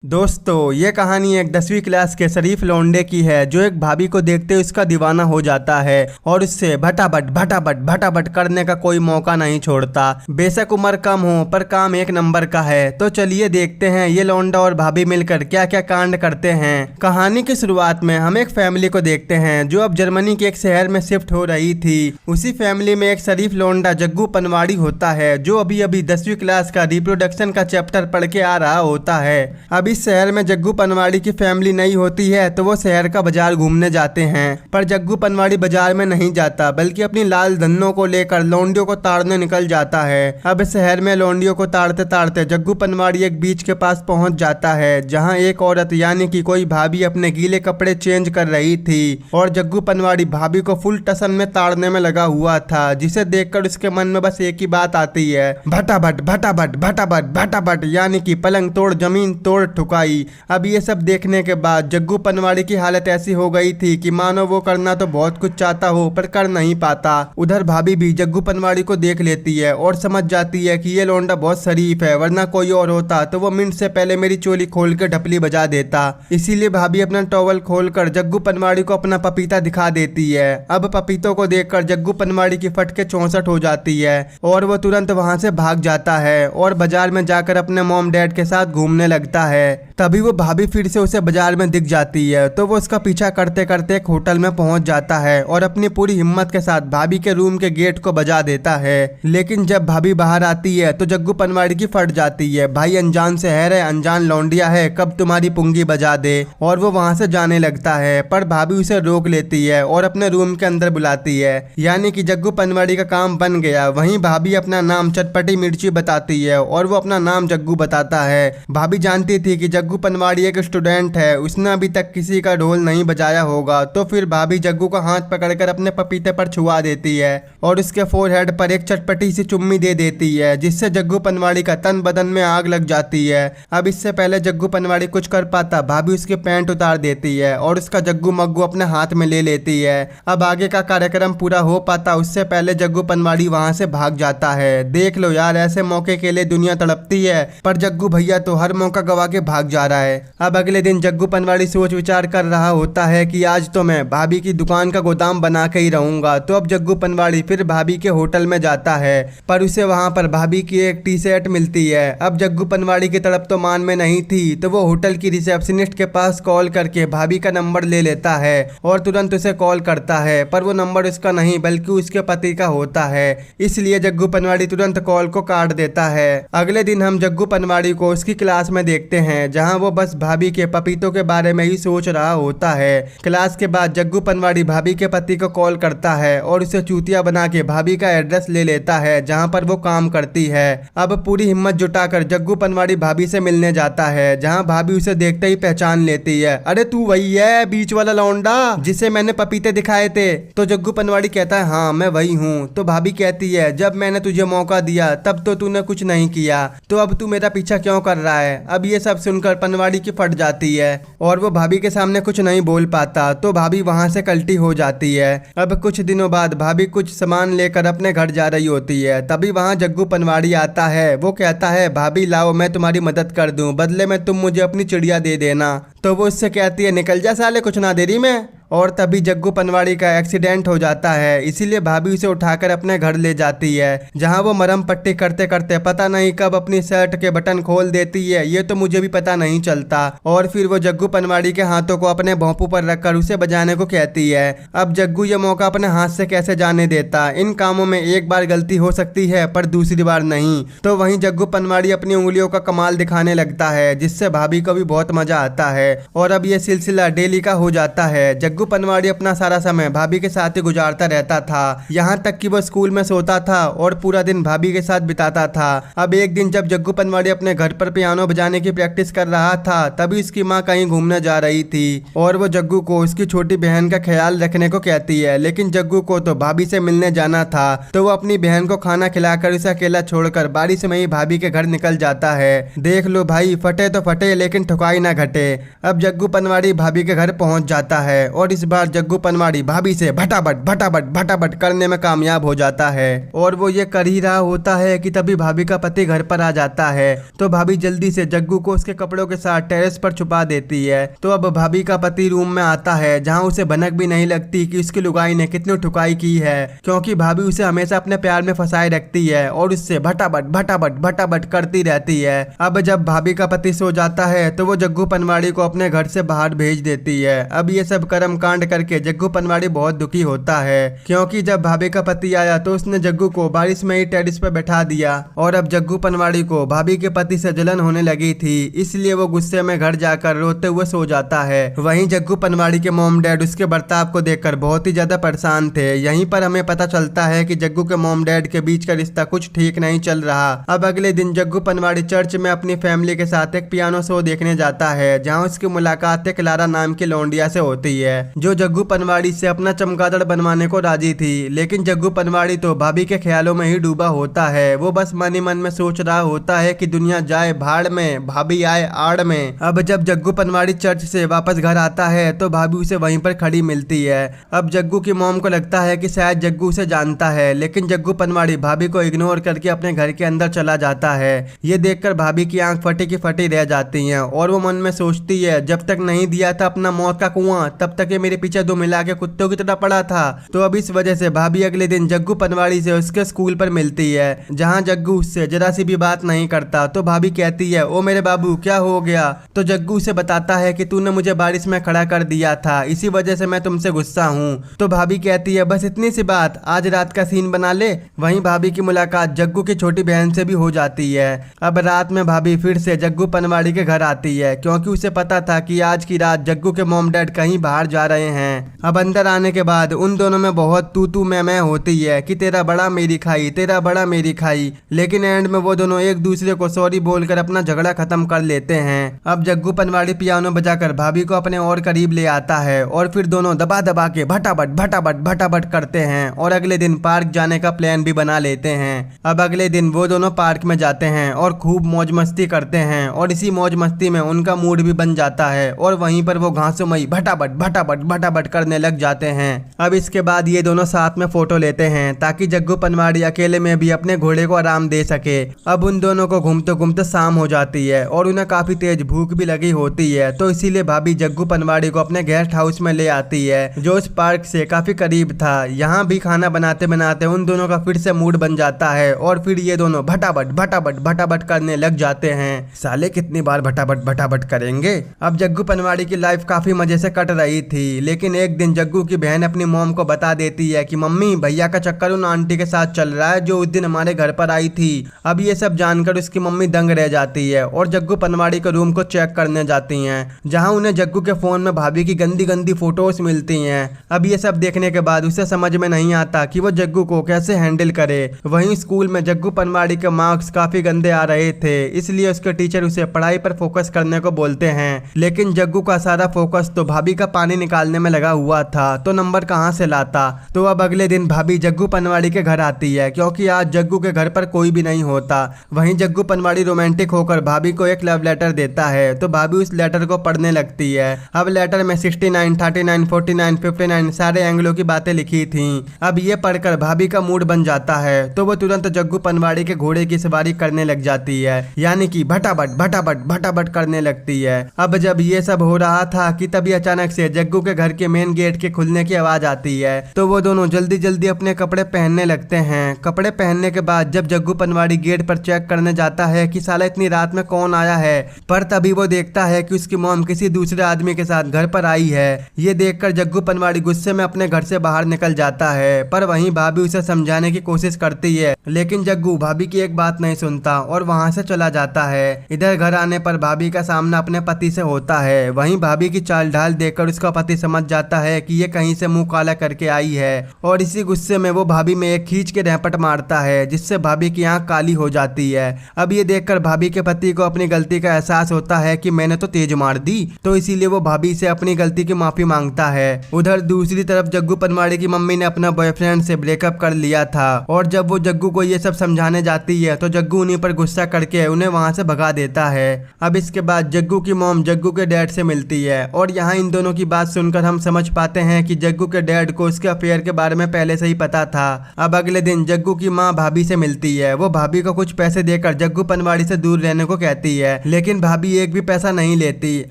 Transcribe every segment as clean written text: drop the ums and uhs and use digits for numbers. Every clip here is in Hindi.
दोस्तों ये कहानी एक 10वीं क्लास के शरीफ लौंडे की है जो एक भाभी को देखते उसका दीवाना हो जाता है और उससे भटाभट भटाभट भटाभट करने का कोई मौका नहीं छोड़ता। बेशक उम्र कम हो पर काम एक नंबर का है। तो चलिए देखते हैं ये लौंडा और भाभी मिलकर क्या क्या कांड करते हैं। कहानी की शुरुआत में हम एक फैमिली को देखते हैं जो अब जर्मनी के एक शहर में शिफ्ट हो रही थी। उसी फैमिली में एक शरीफ लौंडा जग्गू पनवाड़ी होता है जो अभी अभी 10वीं क्लास का रिप्रोडक्शन का चैप्टर पढ़ के आ रहा होता है। अभी इस शहर में जग्गू पनवाड़ी की फैमिली नई होती है तो वो शहर का बाजार घूमने जाते हैं, पर जग्गू पनवाड़ी बाजार में नहीं जाता बल्कि अपनी लाल धन्नों को लेकर लौंडियों को ताड़ने निकल जाता है। अब शहर में लौंडियों को ताड़ते ताड़ते जग्गू पनवाड़ी एक बीच के पास पहुंच जाता है जहां एक औरत यानी कि कोई भाभी अपने गीले कपड़े चेंज कर रही थी और जग्गू पनवाड़ी भाभी को फुल टसन में ताड़ने में लगा हुआ था, जिसे देखकर उसके मन में बस एक ही बात आती है, भटाभट भटाभट भटाभट भटाभट, यानी कि पलंग तोड़ जमीन तोड़ ठुकाई। अब ये सब देखने के बाद जग्गू पनवाड़ी की हालत ऐसी हो गई थी कि मानो वो करना तो बहुत कुछ चाहता हो पर कर नहीं पाता। उधर भाभी भी जग्गू पनवाड़ी को देख लेती है और समझ जाती है कि ये लौंडा बहुत शरीफ है, वरना कोई और होता तो वो मिनट से पहले मेरी चोली खोल के ढपली बजा देता। इसीलिए भाभी अपना टॉवल खोलकर जग्गू पनवाड़ी को अपना पपीता दिखा देती है। अब पपीतों को देखकर जग्गू पनवाड़ी की फटके 64 हो जाती है और वो तुरंत वहां से भाग जाता है और बाजार में जाकर अपने मॉम डैड के साथ घूमने लगता है। तभी वो भाभी फिर से उसे बाजार में दिख जाती है तो वो उसका पीछा करते करते एक होटल में पहुंच जाता है और अपनी पूरी हिम्मत के साथ भाभी के रूम के गेट को बजा देता है। लेकिन जब भाभी बाहर आती है तो जग्गू पनवाड़ी की फट जाती है, भाई अनजान शहर है, अनजान लौंडिया है, कब तुम्हारी पुंगी बजा दे। और वो वहां से जाने लगता है पर भाभी उसे रोक लेती है और अपने रूम के अंदर बुलाती है, यानी कि जग्गू पनवाड़ी का काम बन गया। वहीं भाभी अपना नाम चटपटी मिर्ची बताती है और वो अपना नाम जग्गू बताता है। भाभी जानती थी कि जग्गू पनवाड़ी एक स्टूडेंट है, उसने अभी तक किसी का ढोल नहीं बजाया होगा, तो फिर भाभी जग्गू का हाथ पकड़कर अपने पपीते पर छुआ देती है और उसके फोरहेड पर एक चटपटी सी चुम्मी दे देती है, जिससे जग्गू पनवाड़ी का तन बदन में आग लग जाती है। अब इससे पहले जग्गू पनवाड़ी कुछ कर पाता, भाभी उसके पैंट उतार देती है और उसका जग्गू मग्गू अपने हाथ में ले लेती है। अब आगे का कार्यक्रम पूरा हो पाता उससे पहले जग्गू पनवाड़ी वहां से भाग जाता है। देख लो यार, ऐसे मौके के लिए दुनिया तड़पती है, पर जग्गू भैया तो हर मौका गवा के भाग जा रहा है। अब अगले दिन जग्गू पनवाड़ी सोच विचार कर रहा होता है कि आज तो मैं भाभी की दुकान का गोदाम बना के ही रहूंगा। तो अब जग्गू पनवाड़ी फिर भाभी के होटल में जाता है पर उसे वहां पर भाभी की एक टी शर्ट मिलती है। अब जग्गू पनवाड़ी की तरफ तो मान में नहीं थी तो वो होटल की रिसेप्शनिस्ट के पास कॉल करके भाभी का नंबर ले लेता है और तुरंत उसे कॉल करता है, पर वो नंबर उसका नहीं बल्कि उसके पति का होता है। इसलिए जग्गू पनवाड़ी तुरंत कॉल को काट देता है। अगले दिन हम जग्गू पनवाड़ी को उसकी क्लास में देखते हैं जहां वो बस भाभी के पपीतों के बारे में ही सोच रहा होता है। क्लास के बाद जग्गू पनवाड़ी भाभी के पति को कॉल करता है और उसे चूतिया बना के भाभी का एड्रेस ले लेता है जहां पर वो काम करती है। अब पूरी हिम्मत जुटाकर जग्गू पनवाड़ी भाभी से मिलने जाता है जहां भाभी उसे देखते ही पहचान लेती है, अरे तू वही है बीच वाला लौंडा जिसे मैंने पपीते दिखाए थे। तो जग्गू पनवाड़ी कहता है हाँ मैं वही हूँ। तो भाभी कहती है जब मैंने तुझे मौका दिया तब तो तूने कुछ नहीं किया, तो अब तू मेरा पीछा क्यों कर रहा है। अब ये सब सुनकर पनवाड़ी की फट जाती है और वो भाभी के सामने कुछ नहीं बोल पाता, तो भाभी वहां से कल्टी हो जाती है। अब कुछ दिनों बाद भाभी कुछ सामान लेकर अपने घर जा रही होती है, तभी वहां जग्गू पनवाड़ी आता है। वो कहता है भाभी लाओ मैं तुम्हारी मदद कर दूं, बदले में तुम मुझे अपनी चिड़िया दे देना। तो वो उससे कहती है निकल जा साले, कुछ ना दे रही मैं। और तभी जग्गू पनवाड़ी का एक्सीडेंट हो जाता है, इसीलिए भाभी उसे उठाकर अपने घर ले जाती है जहां वो मरहम पट्टी करते करते पता नहीं कब अपनी शर्ट के बटन खोल देती है, ये तो मुझे भी पता नहीं चलता। और फिर वो जग्गू पनवाड़ी के हाथों को अपने भोंपू पर रखकर उसे बजाने को कहती है। अब जग्गू ये मौका अपने हाथ से कैसे जाने देता, इन कामों में एक बार गलती हो सकती है पर दूसरी बार नहीं। तो वहीं जग्गू पनवाड़ी अपनी उंगलियों का कमाल दिखाने लगता है जिससे भाभी को भी बहुत मजा आता है और अब ये सिलसिला डेली का हो जाता है। जग्गू पनवाड़ी अपना सारा समय भाभी के साथ ही गुजारता रहता था, यहाँ तक कि वो स्कूल में सोता था और पूरा दिन भाभी के साथ बिताता था। अब एक दिन जब जग्गू पनवाड़ी अपने घर पर पियानो बजाने की प्रैक्टिस कर रहा था तभी उसकी माँ कहीं घूमने जा रही थी और वो जग्गू को उसकी छोटी बहन का ख्याल रखने को कहती है। लेकिन जग्गू को तो भाभी से मिलने जाना था तो वो अपनी बहन को खाना खिलाकर उसे अकेला छोड़कर बारिश में ही भाभी के घर निकल जाता है। देख लो भाई, फटे तो फटे लेकिन ठुकाई ना घटे। अब जग्गू पनवाड़ी भाभी के घर पहुंच जाता है और और इस बार जग्गू पनवाड़ी भाभी से भटाभट करने में कामयाब हो जाता है। और वो ये कर ही रहा होता है कि तभी भाभी का पति घर पर आ जाता है। तो भाभी जल्दी से जग्गू को उसके कपड़ों के साथ टेरेस पर छुपा देती है। तो अब भाभी का पति रूम में आता है, जहाँ उसे भनक भी नहीं लगती कि उसकी लुगाई ने कितनी ठुकाई की है, क्योंकि भाभी उसे हमेशा अपने प्यार में फंसाए रखती है और उससे भटाभट करती रहती है। अब जब भाभी का पति सो जाता है तो वो जग्गू पनवाड़ी को अपने घर से बाहर भेज देती है। अब ये सब कर्म कांड करके जग्गू पनवाड़ी बहुत दुखी होता है, क्योंकि जब भाभी का पति आया तो उसने जग्गू को बारिश में ही टेरिस पर बैठा दिया। और अब जग्गू पनवाड़ी को भाभी के पति से जलन होने लगी थी, इसलिए वो गुस्से में घर जाकर रोते हुए सो जाता है। वहीं जग्गू पनवाड़ी के मॉम डैड उसके बर्ताव को देखकर बहुत ही ज्यादा परेशान थे। यहीं पर हमें पता चलता है कि जग्गू के मॉम डैड के बीच का रिश्ता कुछ ठीक नहीं चल रहा। अब अगले दिन जग्गू पनवाड़ी चर्च में अपनी फैमिली के साथ एक पियानो शो देखने जाता है, जहां उसकी मुलाकात एक लारा नाम की लौंडिया से होती है, जो जग्गू पनवाड़ी से अपना चमगादड़ बनवाने को राजी थी। लेकिन जग्गू पनवाड़ी तो भाभी के ख्यालों में ही डूबा होता है। वो बस मन ही मन में सोच रहा होता है कि दुनिया जाए भाड़ में, भाभी आए आड़ में। अब जब जग्गू पनवाड़ी चर्च से वापस घर आता है तो भाभी उसे वहीं पर खड़ी मिलती है। अब जग्गू की मॉम को लगता है कि शायद जग्गू उसे जानता है, लेकिन जग्गू पनवाड़ी भाभी को इग्नोर करके अपने घर के अंदर चला जाता है। ये देखकर भाभी की आंख फटी की फटी रह जाती हैं और वो मन में सोचती है, जब तक नहीं दिया था अपना मौत का कुआं, तब तक ये मेरे पीछे दो मिला के कुत्तों की तरह पड़ा था। तो अब इस वजह से भाभी अगले दिन जग्गू पनवाड़ी से उसके स्कूल पर मिलती है, जहाँ जग्गू उससे जरा सी भी बात नहीं करता। तो भाभी कहती है, ओ मेरे बाबू क्या हो गया? तो जग्गू उसे बताता है कि तूने मुझे बारिश में खड़ा कर दिया था, इसी वजह से मैं तुमसे गुस्सा हूँ। तो भाभी कहती है, बस इतनी सी बात, आज रात का सीन बना ले। वहीं भाभी की मुलाकात जग्गू की छोटी बहन से भी हो जाती है। अब रात में भाभी फिर से जग्गू पनवाड़ी के घर आती है, क्योंकि उसे पता था कि आज की रात जग्गू के मॉम डैड कहीं बाहर जा रहे हैं। अब अंदर आने के बाद उन दोनों में बहुत तू मैं होती है कि तेरा बड़ा मेरी खाई, तेरा बड़ा मेरी खाई। लेकिन एंड में वो दोनों एक दूसरे को सॉरी बोलकर अपना झगड़ा खत्म कर लेते हैं। अब जग्गू पनवाड़ी पियानो बजाकर भाभी को अपने और करीब ले आता है और फिर दोनों दबा दबा के भटाभट करते हैं और अगले दिन पार्क जाने का प्लान भी बना लेते हैं। अब अगले दिन वो दोनों पार्क में जाते हैं और खूब मौज मस्ती करते हैं और इसी मौज मस्ती में उनका मूड भी बन जाता है और वहीं पर वो घासों में भटाभट करने लग जाते हैं। अब इसके बाद ये दोनों साथ में फोटो लेते हैं ताकि जग्गू पनवाड़ी अकेले में भी अपने घोड़े को आराम दे सके। अब उन दोनों को घूमते घूमते शाम हो जाती है और उन्हें काफी तेज भूख भी लगी होती है। तो इसीलिए भाभी जग्गू पनवाड़ी को अपने गेस्ट हाउस में ले आती है, जो उस पार्क से काफी करीब था। यहाँ भी खाना बनाते बनाते उन दोनों का फिर से मूड बन जाता है और फिर ये दोनों भटाभट करने लग जाते हैं। साले कितनी बार भटाभट करेंगे। अब जग्गू पनवाड़ी की लाइफ काफी मजे से कट रही थी, लेकिन एक दिन जग्गू की बहन अपनी मॉम को बता देती है कि मम्मी भैया का चक्कर उन आंटी के साथ चल रहा है जो उस दिन हमारे घर पर आई थी। अब ये सब जानकर उसकी मम्मी दंग रह जाती है और जग्गू पनवाड़ी के रूम को चेक करने जाती हैं, जहां उन्हें जग्गू के फोन में भाभी की गंदी फोटोज मिलती हैं। अब ये सब देखने के बाद उसे समझ में नहीं आता कि वो जग्गू को कैसे हैंडल करे। वहीं स्कूल में जग्गू पनवाड़ी के मार्क्स काफी गंदे आ रहे थे, इसलिए उसके टीचर उसे पढ़ाई पर फोकस करने को बोलते हैं। लेकिन जग्गू का सारा फोकस तो भाभी का पानी निकालने में लगा हुआ था, तो नंबर कहाँ से लाता। तो अब अगले दिन भाभी जग्गू पनवाड़ी के घर आती है, क्योंकि आज जग्गू के घर पर कोई भी नहीं होता। वहीं जग्गू पनवाड़ी रोमांटिक होकर भाभी को एक लव लेटर देता है, तो भाभी उस लेटर को पढ़ने लगती है। अब लेटर में 69, 39, 49, 59 सारे एंग्लों की बातें लिखी थी। अब ये पढ़कर भाभी का मूड बन जाता है, तो वो तुरंत जग्गू पनवाड़ी के घोड़े की सवारी करने लग जाती है, यानी कि भटाभट करने लगती है। अब जब ये सब हो रहा था कि तभी अचानक से जग्गू के घर के मेन गेट के खुलने की आवाज आती है, तो वो दोनों जल्दी अपने कपड़े पहनने लगते हैं। कपड़े पहनने के बाद जब जग्गू पनवाड़ी गेट पर चेक करने जाता है कि साला इतनी रात में कौन आया है, पर तभी वो देखता है कि उसकी मॉम किसी दूसरे आदमी के साथ घर पर आई है। ये देखकर जग्गू पनवाड़ी गुस्से में अपने घर से बाहर निकल जाता है, पर वहीं भाभी उसे समझाने की कोशिश करती है, लेकिन जग्गू भाभी की एक बात नहीं सुनता और वहां से चला जाता है। इधर घर आने पर भाभी का सामना अपने पति से होता है। वहीं भाभी की चाल ढाल देखकर उसका पति समझ जाता है कि ये कहीं से मुंह काला करके आई है और इसी गुस्से में वो भाभी में एक खींच के रैपट मारता है, जिससे भाभी की आंख काली हो जाती है। अब ये देखकर भाभी के पति को अपनी गलती का एहसास होता है कि मैंने तो तेज मार दी, तो इसीलिए वो भाभी से अपनी गलती की माफी मांगता है। उधर दूसरी तरफ जग्गू पनवाड़ी की मम्मी ने अपना बॉयफ्रेंड से ब्रेकअप कर लिया था और जब वो जग्गू को ये सब समझाने जाती है तो जग्गू उन्हीं पर गुस्सा करके उन्हें वहां से भगा देता है। अब इसके बाद जग्गू की मॉम जग्गू के डैड से मिलती है और यहाँ इन दोनों की बात सुनकर हम समझ पाते हैं कि जग्गू के डैड को उसके अफेयर के बारे में पहले से ही पता था। अब अगले दिन जग्गू की माँ भाभी से मिलती है। वो भाभी को कुछ पैसे देकर जग्गू पनवाड़ी से दूर रहने को कहती है, लेकिन भाभी एक भी पैसा नहीं लेती।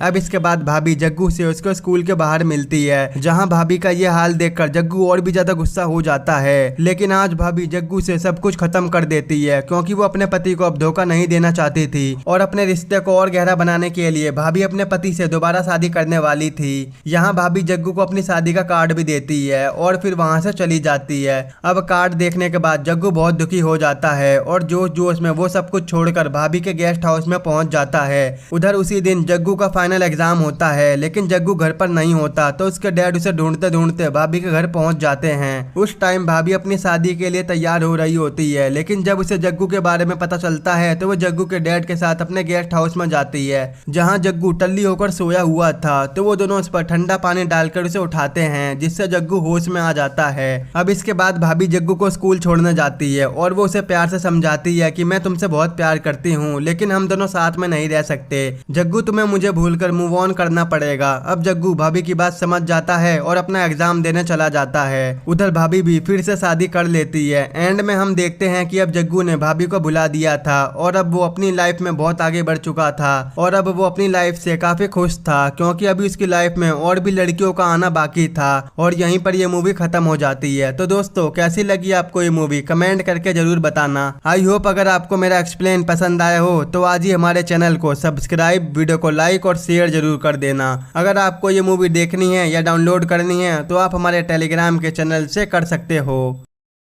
अब इसके बाद भाभी जग्गू से उसके स्कूल के बाहर मिलती है, जहाँ भाभी का ये हाल देखकर जग्गू और भी ज्यादा गुस्सा हो जाता है। लेकिन आज भाभी जग्गू से सब कुछ खत्म कर देती है, क्योंकि वो अपने पति को अब धोखा नहीं देना चाहती थी और अपने रिश्ते को और गहरा बनाने के लिए भाभी अपने पति से दोबारा शादी करने वाली थी। यहाँ भाभी जग्गू को अपनी शादी का कार्ड भी देती है और फिर वहाँ से चली जाती है। अब कार्ड देखने के बाद जग्गू बहुत दुखी हो जाता है और जोश जोश में वो सब कुछ छोड़कर भाभी के गेस्ट हाउस में पहुंच जाता है। उधर उसी दिन जग्गू का फाइनल एग्जाम होता है, लेकिन जग्गू घर पर नहीं होता, तो उसके डैड उसे ढूंढते ढूंढते भाभी के घर पहुंच जाते हैं। उस टाइम भाभी अपनी शादी के लिए तैयार हो रही होती है, लेकिन जब उसे जग्गू के बारे में पता चलता है तो वो जग्गू के डैड के साथ अपने गेस्ट हाउस में जाती है, जहाँ जग्गू टल्ली होकर सोया हुआ था। तो वो दोनों उस पर ठंडा पानी डालकर उसे उठाते हैं, जिससे जग्गू होश में आ जाता है। अब इसके बाद भाभी जग्गू को स्कूल छोड़ने जाती है और वो उसे प्यार से समझाती है कि मैं तुमसे बहुत प्यार करती हूँ, लेकिन हम दोनों साथ में नहीं रह सकते। जग्गू, तुम्हें मुझे भूलकर मूव ऑन करना पड़ेगा। अब जग्गू भाभी की बात समझ जाता है और अपना एग्जाम देने चला जाता है। उधर भाभी भी फिर से शादी कर लेती है। एंड में हम देखते हैं कि अब जग्गू ने भाभी को भुला दिया था और अब वो अपनी लाइफ में बहुत आगे बढ़ चुका था और अब वो अपनी लाइफ से काफी खुश था, क्योंकि अभी उसकी लाइफ में और भी लड़कियों का आना बाकी था। और यहीं पर ये मूवी खत्म हो जाती है। तो दोस्तों, कैसी लगी आपको ये मूवी कमेंट करके जरूर बताना। आई होप अगर आपको मेरा एक्सप्लेन पसंद आया हो तो आज ही हमारे चैनल को सब्सक्राइब, वीडियो को लाइक और शेयर जरूर कर देना। अगर आपको ये मूवी देखनी है या डाउनलोड करनी है तो आप हमारे टेलीग्राम के चैनल से कर सकते हो।